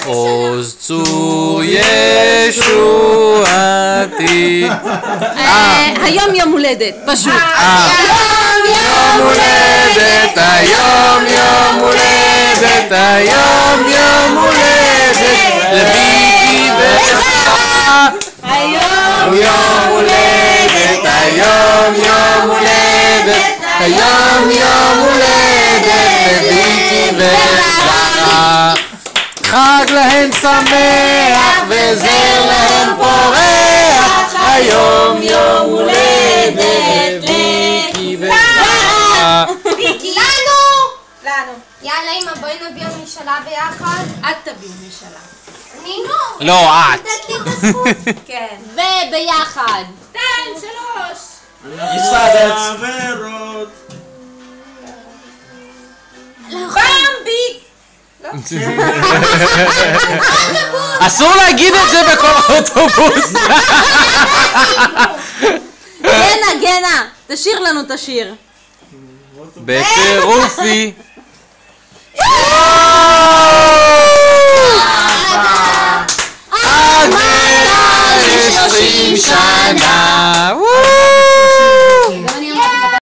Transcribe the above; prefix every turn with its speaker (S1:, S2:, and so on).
S1: עוז צור ישועתי.
S2: היום יום הולדת, פשוט.
S1: היום יום הולדת, היום יום הולדת, היום יום הולדת, לביקי ושרה. היום יום הולדת, היום יום הולדת, היום יום הולדת, לביקי ושרה. חג להם שמח וזר להם פורח, היום יום הולדת ליקי ושרה.
S3: לנו. יאללה אמא, בואי נביא משאלה ביחד.
S2: את תביאי משאלה.
S3: אני
S1: לא, את.
S3: לתת לי את הזכות.
S2: כן. וביחד.
S3: 2, 3.
S4: חברות.
S2: במבי!
S1: אסור להגיד את זה בכל האוטובוס.
S2: גנה, תשאיר לנו את השיר.
S1: בטירופי. עד 120 שנה.